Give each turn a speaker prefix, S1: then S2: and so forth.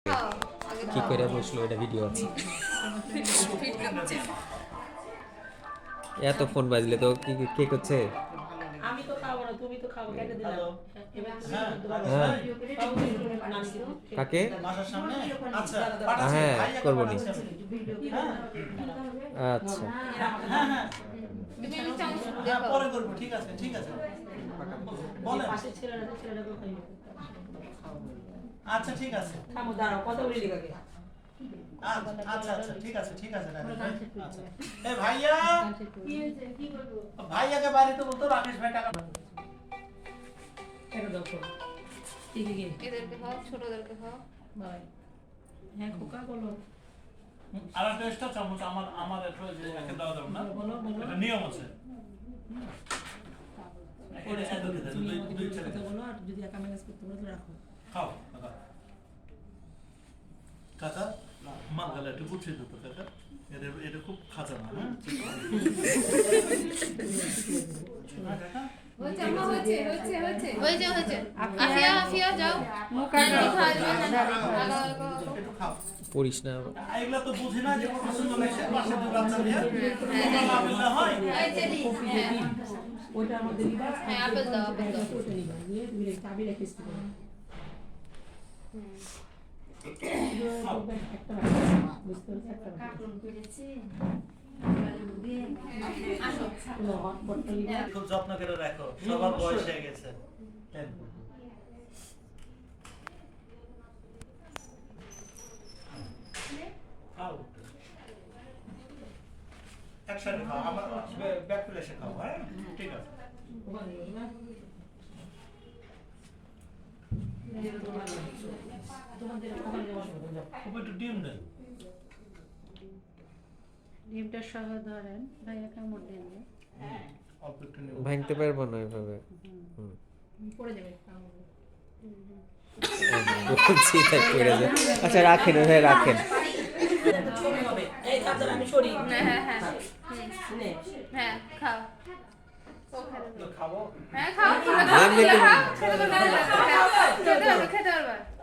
S1: কি করে বসলো এটা ভিডিও আছে। এত ফোন বাজলে তো কি কে করছে?
S2: আমি তো খাবো না, তুমি তো খাবো, কেটে দিলাম।
S1: হ্যাঁ কাকে?
S3: বাসার সামনে আচ্ছা
S1: হ্যাঁ করবো নি।
S3: হ্যাঁ
S1: আচ্ছা
S3: হ্যাঁ হ্যাঁ পরে করব, ঠিক আছে ঠিক আছে বলেন।
S2: পাশের ছেলেটাকে খাইও।
S3: আচ্ছা ঠিক আছে
S2: থামো, দাঁড়াও, কথা বলি লিখাকে।
S3: আচ্ছা আচ্ছা আচ্ছা ঠিক আছে ঠিক আছে রাকেশ ভাই। আচ্ছা এই ভাইয়া
S2: কি করবো?
S3: ভাইয়াকে বাড়িতে বলতো রাকেশ ভাই টাকা
S2: কেটে দাও ফোন। ঠিক আছে,
S4: এদেরকে খাও, ছোটদেরকে খাও।
S2: বাই। হ্যাঁ, খোকা বলো।
S3: আর একটা এক্সট্রা চামচ আমার একটু যে একে দাও দাও না,
S2: বলো বলো।
S3: এটা নিয়ম আছে। এটা এত দিতে
S2: তুমি
S3: দুই
S2: আমাকে
S3: দুই
S2: কথা
S3: ছেলে
S2: বলো, আর যদি একা ম্যানেজ করতে পারো তো রাখো।
S3: খাও কাকা কাকা মা গলা একটু গুছিয়ে দিত কাকা, এটা এটা খুব খাঁচা না। হ্যাঁ কাকা
S4: হয়েছে আম্মা, হয়েছে হয়েছে হয়েছে হয়েছে হয়েছে। আফিয়া আফিয়া যাও,
S3: একটু খাও।
S1: পড়িস না।
S3: এগুলা তো বুঝি না যে কত সুন্দর লাগছে পাশে দুই বাচ্চা দিয়ে আপেল না হয়।
S2: ওইটার মধ্যে দিবা।
S4: হ্যাঁ, আপেল দাও, আপেল দাও।
S2: ওটা নিবা, নিয়ে তুমি চাবি রেখে দিতে পারো। একটা বুঝতে পারছো, একটা বটল নিবা।
S3: খুব যত্ন করে রাখো, সবার বয়স হয়ে গেছে। খাও একসাথে খাও, আমার ব্যাক করে এসে খাও। হ্যাঁ ঠিক আছে খুব একটু ডিম দেন।
S5: ডিমটা সহ ধরেন, ভাইয়া কামড় দেন।
S3: অল্প একটু নিন।
S1: ভাঙতে পারবো না এভাবে।
S2: পড়ে যাবে।
S1: বলছি তাই করে যায়। আচ্ছা রাখেন ভাই রাখেন।
S2: ছবি হবে। এই তারপর আমি সরি।
S4: হ্যাঁ হ্যাঁ হ্যাঁ
S2: নে।
S4: হ্যাঁ, খাও। ও খেতে দাও।
S3: খাবো
S4: হ্যাঁ খাও,
S1: আমি
S4: খাও, খেতে পারবে, খেতে পারবে।